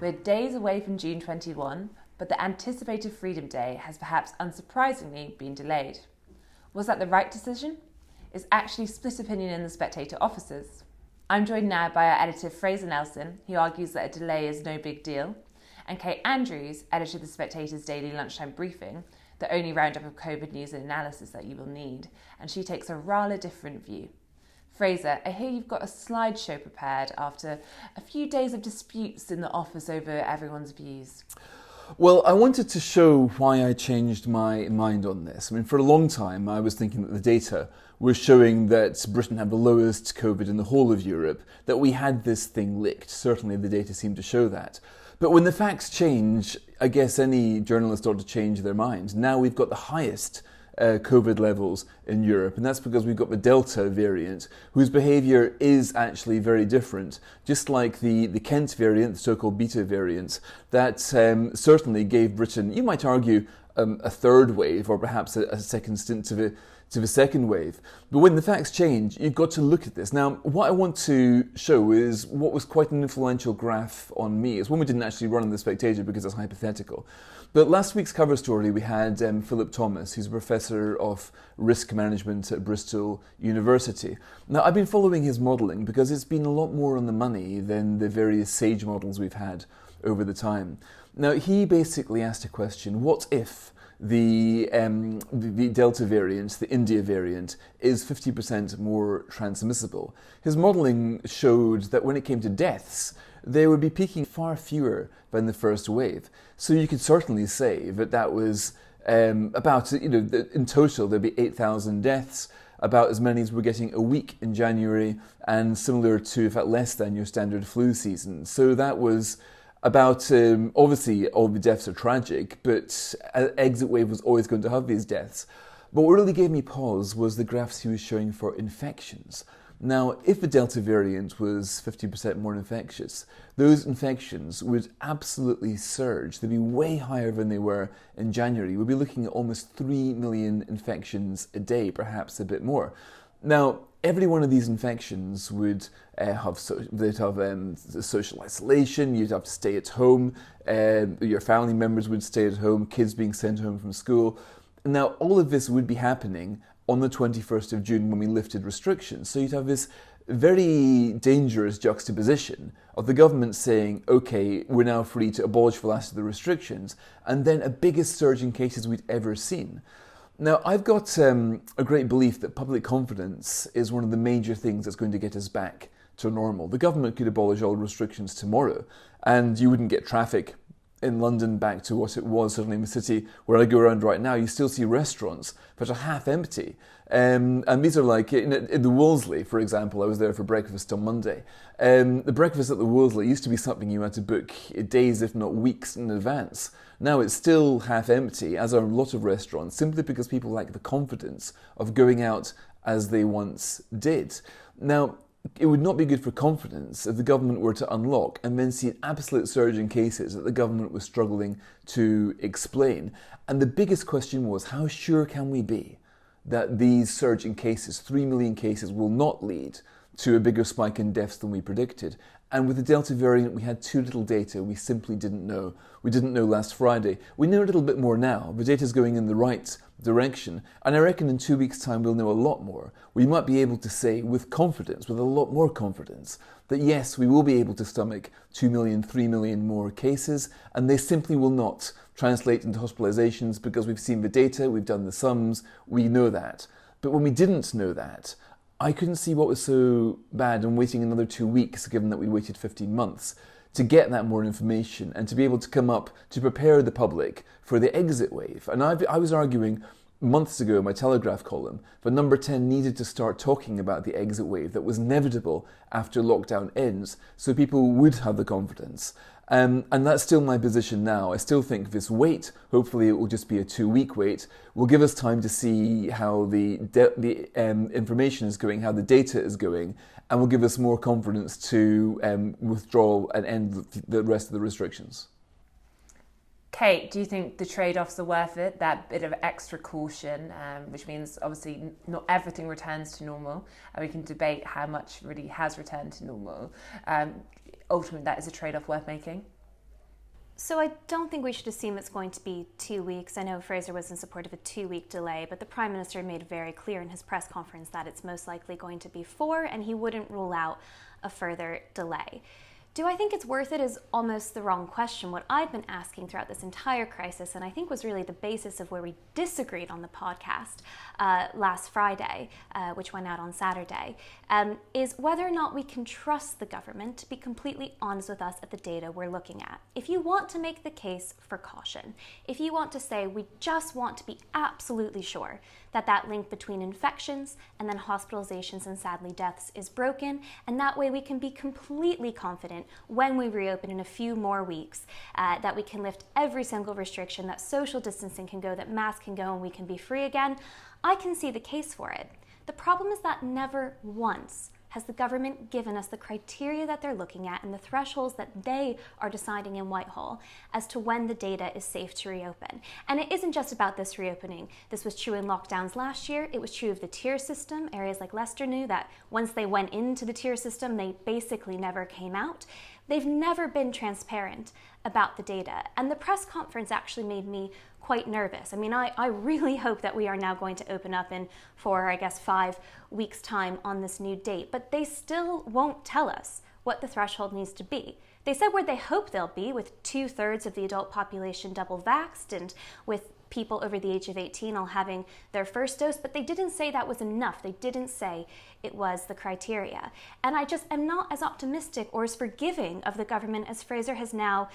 We're days away from June 21, but the anticipated Freedom Day has perhaps unsurprisingly been delayed. Was that the right decision? It's actually split opinion in the Spectator offices. I'm joined now by our editor Fraser Nelson, who argues that a delay is no big deal, and Kate Andrews, editor of the Spectator's daily lunchtime briefing, the only roundup of COVID news and analysis that you will need, and she takes a rather different view. Fraser, I hear you've got a slideshow prepared after a few days of disputes in the office over everyone's views. Well, I wanted to show why I changed my mind on this. I mean, for a long time, I was thinking that the data was showing that Britain had the lowest COVID in the whole of Europe, that we had this thing licked. Certainly, the data seemed to show that. But when the facts change, I guess any journalist ought to change their mind. Now we've got the highest COVID levels in Europe, and that's because we've got the Delta variant, whose behaviour is actually very different, just like the Kent variant, the so-called Beta variant, that certainly gave Britain, you might argue, a third wave, or perhaps a second stint to the second wave. But when the facts change, you've got to look at this. Now, what I want to show is what was quite an influential graph on me. It's one we didn't actually run in the Spectator because it's hypothetical. But last week's cover story, we had Philip Thomas, who's a professor of risk management at Bristol University. Now, I've been following his modelling because it's been a lot more on the money than the various SAGE models we've had over the time. Now, he basically asked a question: what if the Delta variant, the India variant, is 50% more transmissible? His modelling showed that when it came to deaths, they would be peaking far fewer than the first wave. So you could certainly say that was about, in total there'd be 8,000 deaths, about as many as we're getting a week in January, and similar to, in fact, less than your standard flu season. So that was about, obviously all the deaths are tragic, but exit wave was always going to have these deaths. But what really gave me pause was the graphs he was showing for infections. Now, if the Delta variant was 50% more infectious, those infections would absolutely surge. They'd be way higher than they were in January. We'd be looking at almost 3 million infections a day, perhaps a bit more. Now, every one of these infections would have social isolation. You'd have to stay at home. Your family members would stay at home. Kids being sent home from school. Now, all of this would be happening on the 21st of June when we lifted restrictions. So you'd have this very dangerous juxtaposition of the government saying, okay, we're now free to abolish the last of the restrictions, and then a biggest surge in cases we'd ever seen. Now, I've got a great belief that public confidence is one of the major things that's going to get us back to normal. The government could abolish all restrictions tomorrow, and you wouldn't get traffic in London back to what it was. Certainly in the city where I go around right now, you still see restaurants that are half empty. And these are like, in the Wolseley, for example, I was there for breakfast on Monday. The breakfast at the Wolseley used to be something you had to book days, if not weeks in advance. Now it's still half empty, as are a lot of restaurants, simply because people lack the confidence of going out as they once did. Now, it would not be good for confidence if the government were to unlock and then see an absolute surge in cases that the government was struggling to explain. And the biggest question was, how sure can we be that these surge in cases, 3 million cases, will not lead to a bigger spike in deaths than we predicted? And with the Delta variant, we had too little data. We simply didn't know. We didn't know last Friday. We know a little bit more now. The data's going in the right direction. And I reckon in 2 weeks' time, we'll know a lot more. We might be able to say with confidence, with a lot more confidence, that yes, we will be able to stomach 2 million, 3 million more cases, and they simply will not translate into hospitalizations because we've seen the data, we've done the sums, we know that. But when we didn't know that, I couldn't see what was so bad in waiting another 2 weeks, given that we waited 15 months, to get that more information and to be able to come up to prepare the public for the exit wave. And I was arguing months ago in my Telegraph column that Number 10 needed to start talking about the exit wave that was inevitable after lockdown ends, so people would have the confidence. And that's still my position now. I still think this wait, hopefully it will just be a 2-week wait, will give us time to see how the information is going, how the data is going, and will give us more confidence to withdraw and end the rest of the restrictions. Kate, do you think the trade-offs are worth it? That bit of extra caution, which means obviously not everything returns to normal, and we can debate how much really has returned to normal. Ultimately, that is a trade-off worth making? So I don't think we should assume it's going to be 2 weeks. I know Fraser was in support of a 2-week delay, but the Prime Minister made very clear in his press conference that it's most likely going to be 4, and he wouldn't rule out a further delay. Do I think it's worth it is almost the wrong question. What I've been asking throughout this entire crisis, and I think was really the basis of where we disagreed on the podcast last Friday, which went out on Saturday, is whether or not we can trust the government to be completely honest with us at the data we're looking at. If you want to make the case for caution, if you want to say we just want to be absolutely sure that that link between infections and then hospitalizations and sadly deaths is broken, and that way we can be completely confident when we reopen in a few more weeks that we can lift every single restriction, that social distancing can go, that masks can go, and we can be free again, I can see the case for it. The problem is that never once has the government given us the criteria that they're looking at and the thresholds that they are deciding in Whitehall as to when the data is safe to reopen. And it isn't just about this reopening. This was true in lockdowns last year. It was true of the tier system. Areas like Leicester knew that once they went into the tier system, they basically never came out. They've never been transparent about the data. And the press conference actually made me quite nervous. I mean, I really hope that we are now going to open up in 5 weeks' time on this new date, but they still won't tell us what the threshold needs to be. They said where they hope they'll be, with 2/3 of the adult population double vaxxed and with people over the age of 18 all having their first dose, but they didn't say that was enough. They didn't say it was the criteria. And I just am not as optimistic or as forgiving of the government as Fraser has now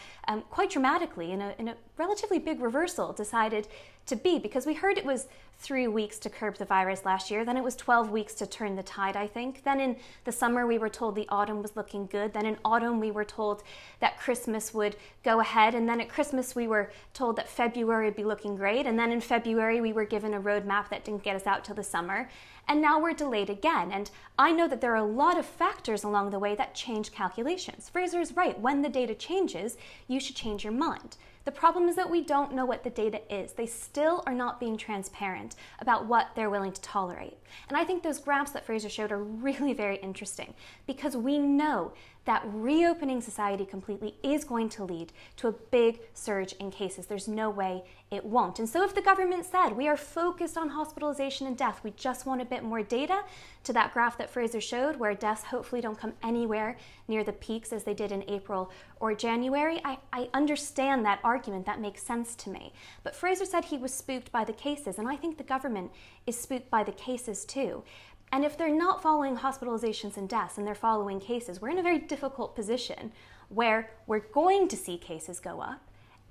quite dramatically, in a relatively big reversal, decided to be, because we heard it was 3 weeks to curb the virus last year, then it was 12 weeks to turn the tide, I think. Then in the summer we were told the autumn was looking good, then in autumn we were told that Christmas would go ahead, and then at Christmas we were told that February would be looking great, and then in February we were given a roadmap that didn't get us out till the summer, and now we're delayed again. And I know that there are a lot of factors along the way that change calculations. Fraser's right, when the data changes, you should change your mind. The problem is that we don't know what the data is. They still are not being transparent about what they're willing to tolerate. And I think those graphs that Fraser showed are really very interesting, because we know that reopening society completely is going to lead to a big surge in cases. There's no way it won't. And so if the government said we are focused on hospitalization and death, we just want a bit more data, to that graph that Fraser showed where deaths hopefully don't come anywhere near the peaks as they did in April or January, I understand that argument. That makes sense to me. But Fraser said he was spooked by the cases, and I think the government is spooked by the cases too. And if they're not following hospitalizations and deaths and they're following cases, we're in a very difficult position where we're going to see cases go up,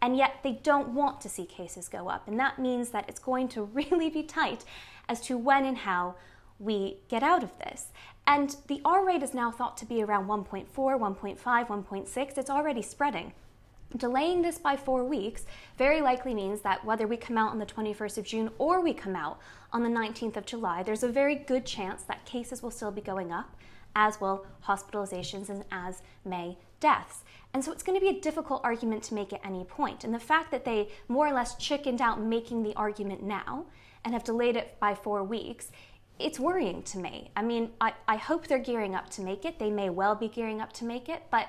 and yet they don't want to see cases go up. And that means that it's going to really be tight as to when and how we get out of this. And the R rate is now thought to be around 1.4, 1.5, 1.6. It's already spreading. Delaying this by 4 weeks very likely means that whether we come out on the 21st of June or we come out on the 19th of July, there's a very good chance that cases will still be going up, as will hospitalizations and as may deaths. And so it's going to be a difficult argument to make at any point. And the fact that they more or less chickened out making the argument now and have delayed it by 4 weeks, it's worrying to me. I mean, I hope they're gearing up to make it. They may well be gearing up to make it, but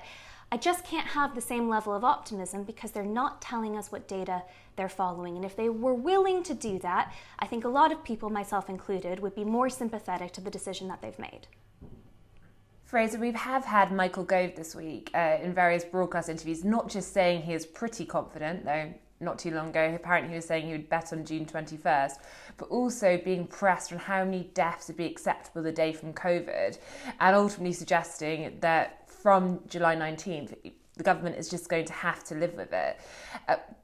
I just can't have the same level of optimism because they're not telling us what data they're following. And if they were willing to do that, I think a lot of people, myself included, would be more sympathetic to the decision that they've made. Fraser, we have had Michael Gove this week in various broadcast interviews, not just saying he is pretty confident, though not too long ago apparently he was saying he would bet on June 21st, but also being pressed on how many deaths would be acceptable a day from COVID, and ultimately suggesting that from July 19th, the government is just going to have to live with it.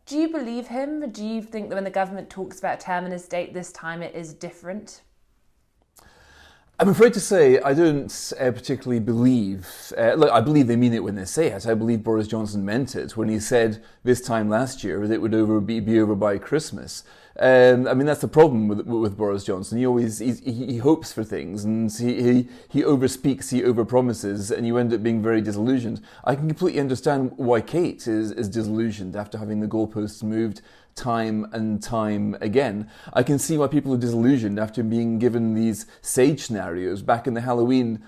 Do you believe him? Do you think that when the government talks about a terminus date this time it is different? I'm afraid to say I don't particularly believe, look, I believe they mean it when they say it. I believe Boris Johnson meant it when he said this time last year that it would be over by Christmas. I mean, that's the problem with Boris Johnson. He hopes for things, and he overspeaks, he overpromises, and you end up being very disillusioned. I can completely understand why Kate is disillusioned after having the goalposts moved time and time again. I can see why people are disillusioned after being given these sage scenarios. Back in the Halloween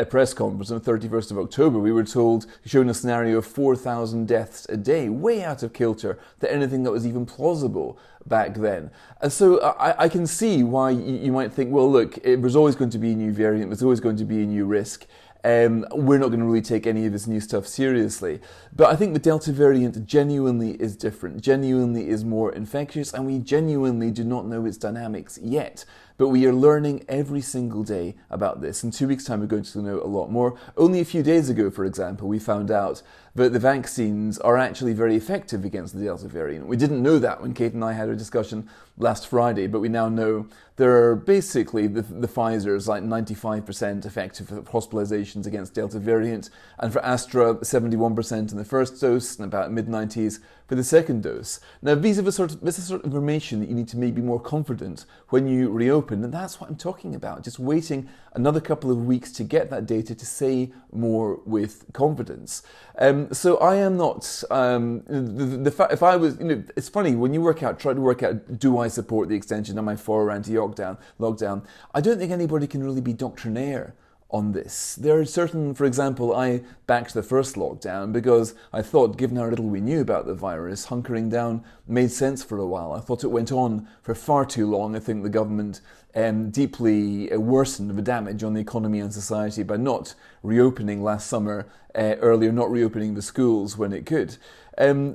press conference on the 31st of October, we were shown a scenario of 4,000 deaths a day, way out of kilter to anything that was even plausible back then. And so I can see why you might think, well, look, there's always going to be a new variant, there's always going to be a new risk. We're not going to really take any of this new stuff seriously. But I think the Delta variant genuinely is different, genuinely is more infectious, and we genuinely do not know its dynamics yet. But we are learning every single day about this. In 2 weeks' time, we're going to know a lot more. Only a few days ago, for example, we found out that the vaccines are actually very effective against the Delta variant. We didn't know that when Kate and I had a discussion last Friday, but we now know there are basically the Pfizer's like 95% effective for hospitalizations against Delta variant, and for Astra, 71% in the first dose and about mid-90s for the second dose. Now, this is the sort of information that you need to make be more confident when you reopen, and that's what I'm talking about, just waiting another couple of weeks to get that data to say more with confidence. So I am not, if I was, it's funny, when you try to work out, do I support the extension, am I for or anti-lockdown, I don't think anybody can really be doctrinaire on this. There are certain, for example, I backed the first lockdown because I thought, given how little we knew about the virus, hunkering down made sense for a while. I thought it went on for far too long. I think the government deeply worsened the damage on the economy and society by not reopening last summer earlier, not reopening the schools when it could.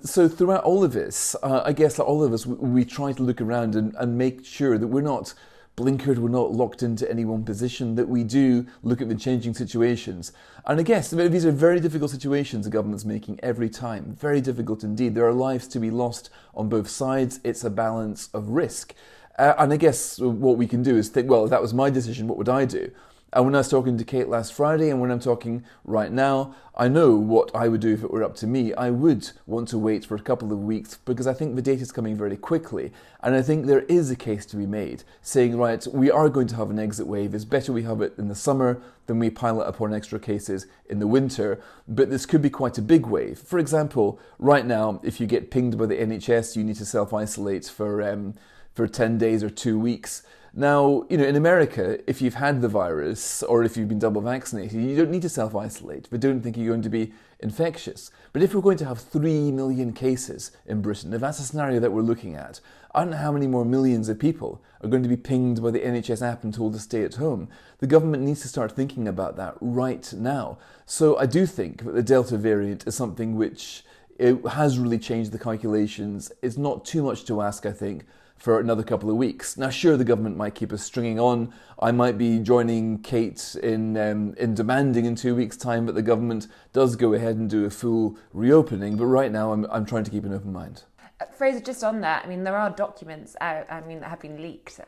So throughout all of this, I guess like all of us, we try to look around and make sure that we're not blinkered, we're not locked into any one position, that we do look at the changing situations. And I guess these are very difficult situations the government's making every time. Very difficult indeed. There are lives to be lost on both sides. It's a balance of risk. And I guess what we can do is think, well, if that was my decision, what would I do? And when I was talking to Kate last Friday and when I'm talking right now, I know what I would do if it were up to me. I would want to wait for a couple of weeks because I think the data is coming very quickly. And I think there is a case to be made saying, right, we are going to have an exit wave. It's better we have it in the summer than we pile it upon extra cases in the winter. But this could be quite a big wave. For example, right now, if you get pinged by the NHS, you need to self-isolate for 10 days or 2 weeks. Now, in America, if you've had the virus or if you've been double vaccinated, you don't need to self-isolate. They don't think you're going to be infectious. But if we're going to have 3 million cases in Britain, if that's a scenario that we're looking at, I don't know how many more millions of people are going to be pinged by the NHS app and told to stay at home. The government needs to start thinking about that right now. So I do think that the Delta variant is something which it has really changed the calculations. It's not too much to ask, I think, for another couple of weeks. Now, sure, the government might keep us stringing on. I might be joining Kate in demanding in 2 weeks' time that the government does go ahead and do a full reopening. But right now, I'm trying to keep an open mind. Fraser, just on that, there are documents out, that have been leaked,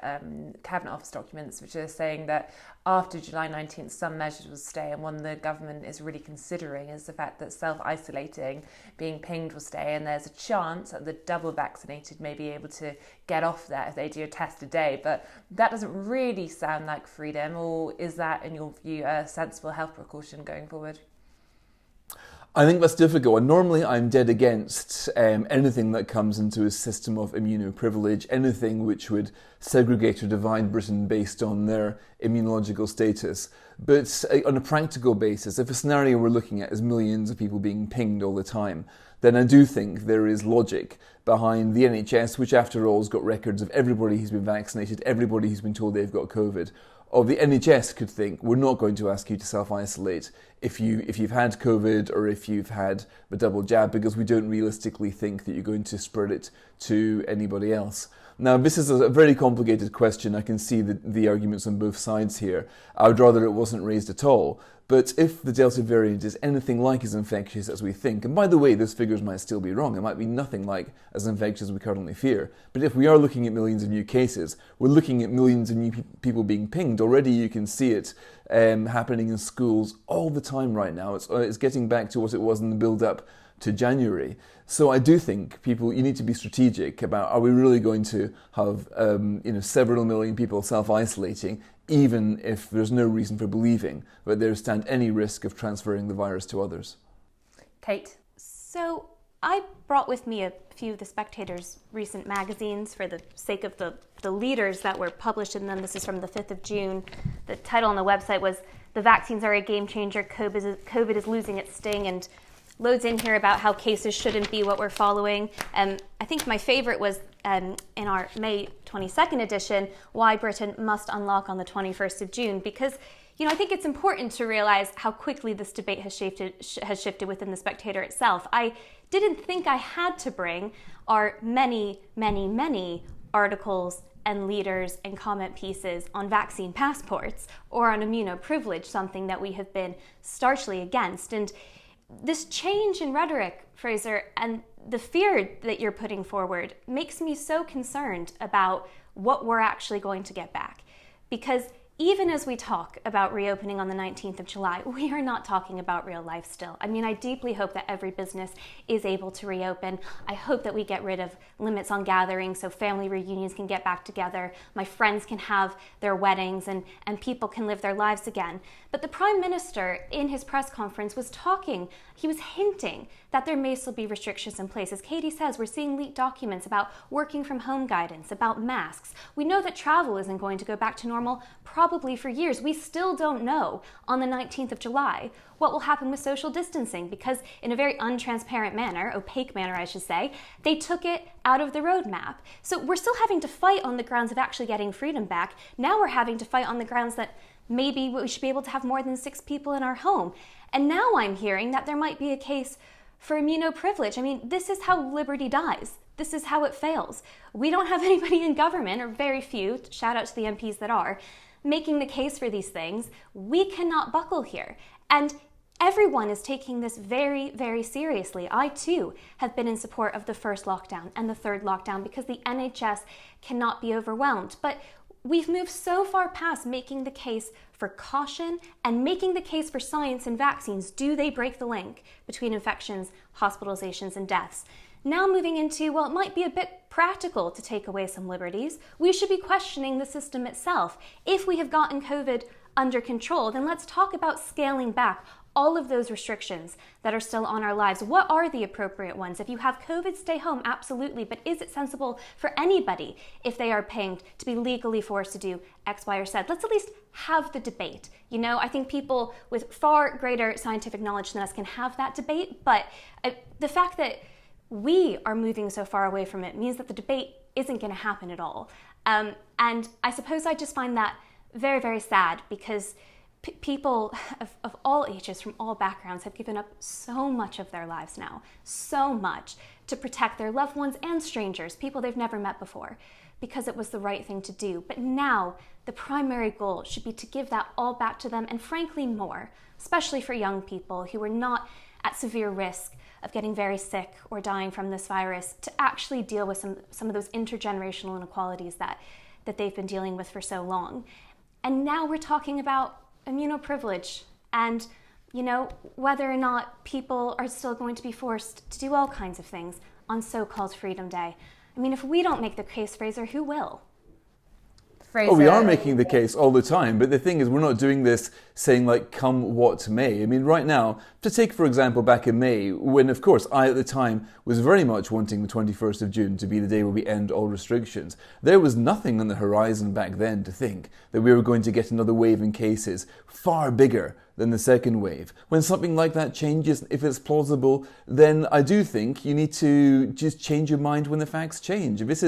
Cabinet Office documents, which are saying that after July 19th, some measures will stay, and one the government is really considering is the fact that self-isolating, being pinged will stay, and there's a chance that the double vaccinated may be able to get off that if they do a test a day. But that doesn't really sound like freedom, or is that, in your view, a sensible health precaution going forward? I think that's difficult, and normally I'm dead against anything that comes into a system of immunoprivilege, anything which would segregate or divide Britain based on their immunological status. But on a practical basis, if a scenario we're looking at is millions of people being pinged all the time, then I do think there is logic behind the NHS, which after all has got records of everybody who's been vaccinated, everybody who's been told they've got COVID. Or the NHS could think, we're not going to ask you to self-isolate if you've had COVID or if you've had the double jab, because we don't realistically think that you're going to spread it to anybody else. Now, this is a very complicated question. I can see the arguments on both sides here. I would rather it wasn't raised at all. But if the Delta variant is anything like as infectious as we think, and by the way, those figures might still be wrong, it might be nothing like as infectious as we currently fear, but if we are looking at millions of new cases, we're looking at millions of new people being pinged. Already you can see it happening in schools all the time right now. It's getting back to what it was in the build-up to January. So I do think you need to be strategic about, are we really going to have several million people self-isolating, even if there's no reason for believing that there stand any risk of transferring the virus to others? Kate? So I brought with me a few of the Spectator's recent magazines for the sake of the leaders that were published in them. This is from the 5th of June. The title on the website was "The Vaccines Are a Game Changer, COVID is Losing Its Sting," and loads in here about how cases shouldn't be what we're following. I think my favorite was in our May 22nd edition, "Why Britain Must Unlock on the 21st of June," because I think it's important to realize how quickly this debate has shifted within the Spectator itself. I didn't think I had to bring our many, many, many articles and leaders and comment pieces on vaccine passports or on immunoprivilege, something that we have been starchly against. And this change in rhetoric, Fraser, and the fear that you're putting forward makes me so concerned about what we're actually going to get back. Because even as we talk about reopening on the 19th of July, we are not talking about real life still. I mean, I deeply hope that every business is able to reopen. I hope that we get rid of limits on gatherings so family reunions can get back together, my friends can have their weddings, and people can live their lives again. But the Prime Minister, in his press conference, was hinting that there may still be restrictions in place. As Katy says, we're seeing leaked documents about working from home guidance, about masks. We know that travel isn't going to go back to normal probably for years. We still don't know on the 19th of July what will happen with social distancing, because in a very untransparent manner, opaque manner I should say, they took it out of the roadmap. So we're still having to fight on the grounds of actually getting freedom back. Now we're having to fight on the grounds that maybe we should be able to have more than 6 people in our home. And now I'm hearing that there might be a case for immunoprivilege. I mean, this is how liberty dies. This is how it fails. We don't have anybody in government, or very few, shout out to the MPs that are, making the case for these things. We cannot buckle here. And everyone is taking this very, very seriously. I too have been in support of the first lockdown and the third lockdown because the NHS cannot be overwhelmed. But we've moved so far past making the case for caution and making the case for science and vaccines. Do they break the link between infections, hospitalizations, and deaths? Now moving into, well, it might be a bit practical to take away some liberties. We should be questioning the system itself. If we have gotten COVID under control, then let's talk about scaling back all of those restrictions that are still on our lives. What are the appropriate ones? If you have COVID, stay home, absolutely. But is it sensible for anybody, if they are pinged, to be legally forced to do X, Y, or Z? Let's at least have the debate. I think people with far greater scientific knowledge than us can have that debate. But the fact that we are moving so far away from it means that the debate isn't going to happen at all. And I suppose I just find that very, very sad, because people of all ages, from all backgrounds, have given up so much of their lives now, so much, to protect their loved ones and strangers, people they've never met before, because it was the right thing to do. But now the primary goal should be to give that all back to them, and frankly more, especially for young people who are not at severe risk of getting very sick or dying from this virus, to actually deal with some of those intergenerational inequalities that they've been dealing with for so long. And now we're talking about immunoprivilege and, whether or not people are still going to be forced to do all kinds of things on so-called Freedom Day. I mean, if we don't make the case, Fraser, who will? Fraser. Oh, we are making the case all the time, but the thing is, we're not doing this saying, come what may. I mean, right now, to take, for example, back in May, when, of course, I at the time was very much wanting the 21st of June to be the day where we end all restrictions, there was nothing on the horizon back then to think that we were going to get another wave in cases far bigger than the second wave. When something like that changes, if it's plausible, then I do think you need to just change your mind when the facts change. If this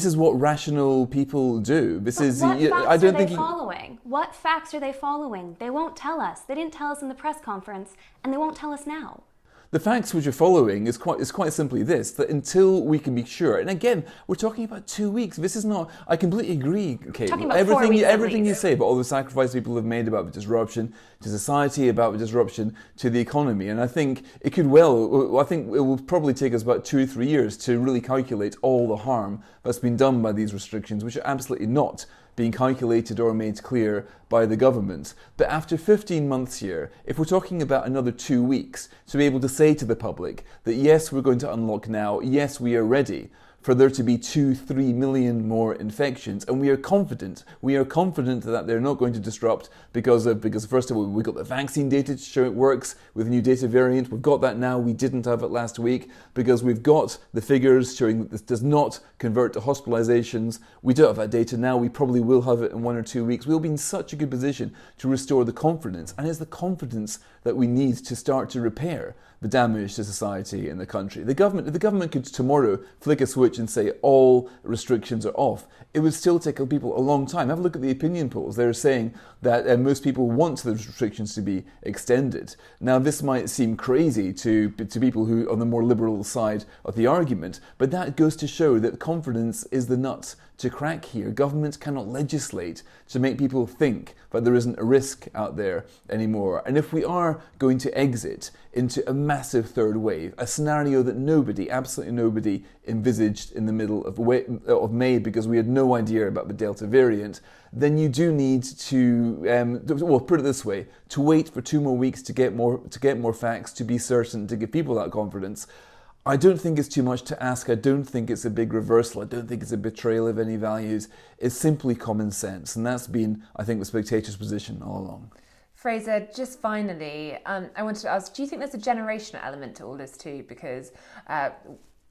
is what rational people do. What facts are they following? What facts are they following? They won't tell us. They didn't tell us in the press conference, and they won't tell us now. The facts which you're following is quite simply this, that until we can be sure, and again, we're talking about 2 weeks. This is not, I completely agree, Kate. Everything you say about all the sacrifice people have made about the disruption to society, about the disruption to the economy. And I think it will probably take us about 2 or 3 years to really calculate all the harm that's been done by these restrictions, which are absolutely not being calculated or made clear by the government. But after 15 months here, if we're talking about another 2 weeks, to be able to say to the public that yes, we're going to unlock now, yes, we are ready for there to be 2-3 million more infections, and we are confident that they're not going to disrupt because first of all, we've got the vaccine data to show it works with a new data variant. We've got that now. We didn't have it last week because we've got the figures showing that this does not convert to hospitalizations. We don't have that data now. We probably will have it in 1 or 2 weeks. We'll be in such a good position to restore the confidence, and it's the confidence that we need to start to repair the damage to society in the country. The government could tomorrow flick a switch and say all restrictions are off. It would still take people a long time. Have a look at the opinion polls. They're saying that most people want the restrictions to be extended. Now, this might seem crazy to people who are on the more liberal side of the argument, but that goes to show that confidence is the nut to crack here. Governments cannot legislate to make people think that there isn't a risk out there anymore. And if we are going to exit into a massive third wave, a scenario that nobody, absolutely nobody, envisaged in the middle of May because we had no idea about the Delta variant, then you do need to, well, put it this way, to wait for 2 more weeks to get more facts, to be certain, to give people that confidence. I don't think it's too much to ask. I don't think it's a big reversal. I don't think it's a betrayal of any values. It's simply common sense. And that's been, I think, the Spectator's position all along. Fraser, just finally, I wanted to ask, do you think there's a generational element to all this too? Because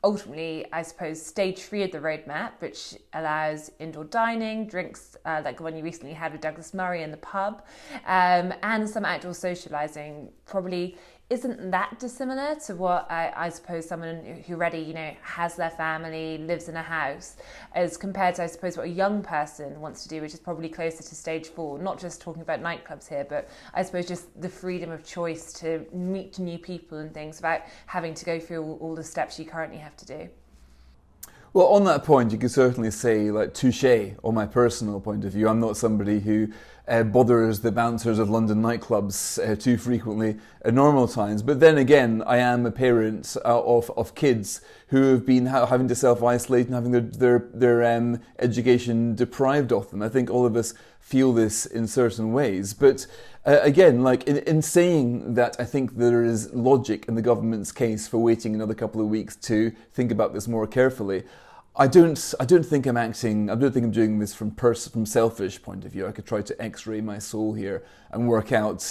ultimately, I suppose, stage 3 of the roadmap, which allows indoor dining, drinks like the one you recently had with Douglas Murray in the pub, and some outdoor socialising, probably isn't that dissimilar to what I suppose someone who already, has their family, lives in a house, as compared to, I suppose, what a young person wants to do, which is probably closer to stage 4, not just talking about nightclubs here, but I suppose just the freedom of choice to meet new people and things without having to go through all the steps you currently have to do. Well, on that point, you could certainly say, touche on my personal point of view. I'm not somebody who bothers the bouncers of London nightclubs too frequently at normal times. But then again, I am a parent of kids who have been having to self-isolate and having their education deprived of them. I think all of us feel this in certain ways. But again, in saying that, I think there is logic in the government's case for waiting another couple of weeks to think about this more carefully. I don't think I'm doing this from selfish point of view. I could try to x-ray my soul here and work out,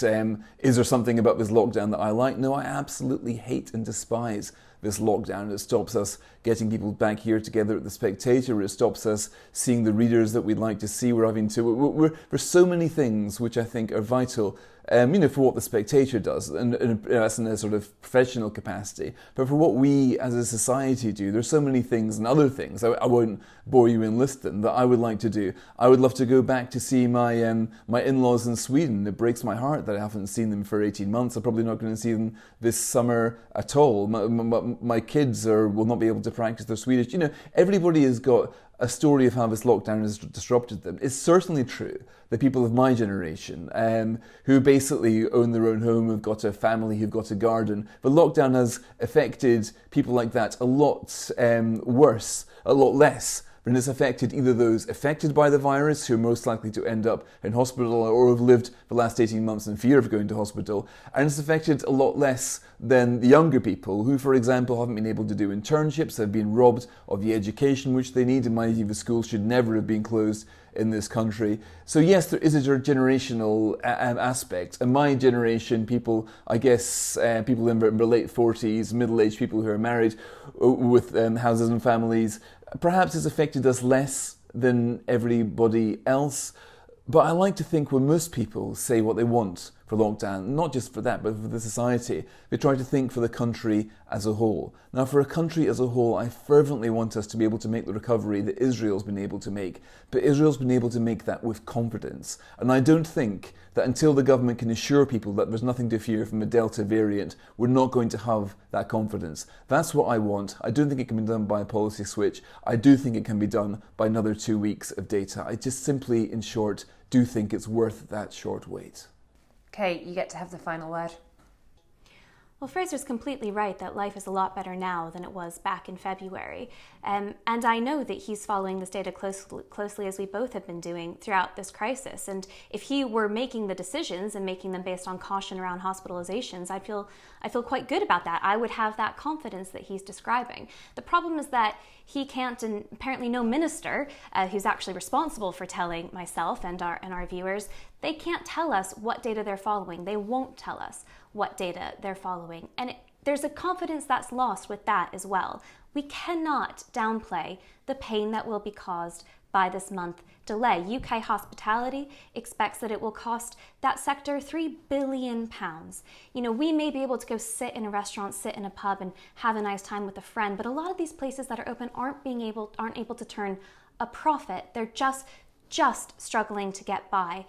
is there something about this lockdown that I like? No, I absolutely hate and despise this lockdown. It stops us getting people back here together at the Spectator. It stops us seeing the readers that we'd like to see. There's so many things which I think are vital, for what the Spectator does, and that's in a sort of professional capacity. But for what we as a society do, there's so many things and other things, I won't bore you and list them, that I would like to do. I would love to go back to see my in-laws in Sweden. It breaks my heart that I haven't seen them for 18 months. I'm probably not going to see them this summer at all. My kids will not be able to practice their Swedish. Everybody has got a story of how this lockdown has disrupted them. It's certainly true that people of my generation, who basically own their own home, have got a family, who've got a garden, the lockdown has affected people like that a lot worse, a lot less than it's affected either those affected by the virus, who are most likely to end up in hospital or have lived the last 18 months in fear of going to hospital, and it's affected a lot less than the younger people who, for example, haven't been able to do internships, have been robbed of the education which they need. In my view, the schools should never have been closed in this country. So yes, there is a generational aspect. And my generation, people, I guess, people in their late 40s, middle-aged people who are married with houses and families, perhaps it's affected us less than everybody else. But I like to think when most people say what they want for lockdown, not just for that, but for the society, they try to think for the country as a whole. Now, for a country as a whole, I fervently want us to be able to make the recovery that Israel's been able to make. But Israel's been able to make that with confidence. And I don't think that until the government can assure people that there's nothing to fear from the Delta variant, we're not going to have that confidence. That's what I want. I don't think it can be done by a policy switch. I do think it can be done by another 2 weeks of data. I just simply, in short, do think it's worth that short wait. Okay, you get to have the final word. Well, Fraser's completely right that life is a lot better now than it was back in February. And I know that he's following this data closely, as we both have been doing throughout this crisis. And if he were making the decisions and making them based on caution around hospitalizations, I feel quite good about that. I would have that confidence that he's describing. The problem is that he can't, and apparently no minister who's actually responsible for telling myself and our viewers, they can't tell us what data they're following. They won't tell us what data they're following. And there's a confidence that's lost with that as well. We cannot downplay the pain that will be caused by this month delay. UK Hospitality expects that it will cost that sector £3 billion. You know, we may be able to go sit in a restaurant, sit in a pub and have a nice time with a friend, but a lot of these places that are open aren't able to turn a profit. They're just struggling to get by.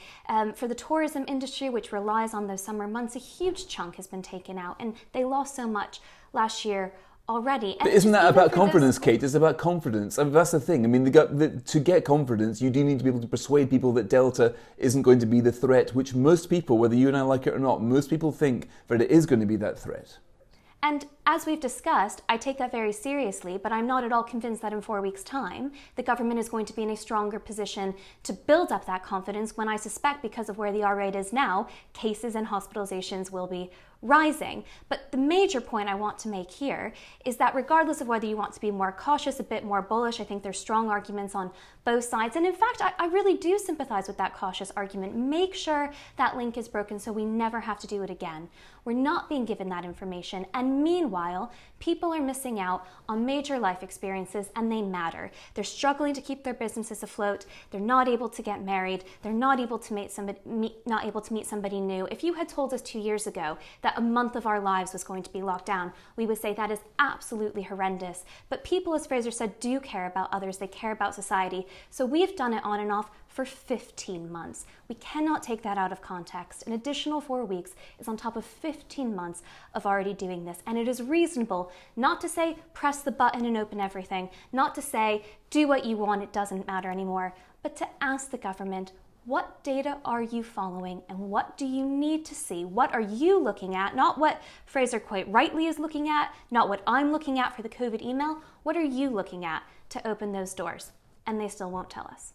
For the tourism industry, which relies on those summer months, a huge chunk has been taken out, and they lost so much last year already. But isn't that about confidence, Kate? It's about confidence. I mean, that's the thing. I mean, to get confidence, you do need to be able to persuade people that Delta isn't going to be the threat, which most people, whether you and I like it or not, most people think that it is going to be that threat. And as we've discussed, I take that very seriously, but I'm not at all convinced that in 4 weeks' time, the government is going to be in a stronger position to build up that confidence when I suspect, because of where the R rate is now, cases and hospitalizations will be rising. But the major point I want to make here is that regardless of whether you want to be more cautious, a bit more bullish, I think there's strong arguments on both sides. And in fact, I really do sympathize with that cautious argument. Make sure that link is broken so we never have to do it again. We're not being given that information. And meanwhile, people are missing out on major life experiences, and they matter. They're struggling to keep their businesses afloat. They're not able to get married. They're not able to meet somebody new. If you had told us 2 years ago that a month of our lives was going to be locked down, we would say that is absolutely horrendous. But people, as Fraser said, do care about others. They care about society. So we've done it on and off for 15 months. We cannot take that out of context. An additional 4 weeks is on top of 15 months of already doing this. And it is reasonable not to say press the button and open everything, not to say do what you want, it doesn't matter anymore, but to ask the government, what data are you following and what do you need to see? What are you looking at? Not what Fraser quite rightly is looking at, not what I'm looking at for the COVID email. What are you looking at to open those doors? And they still won't tell us.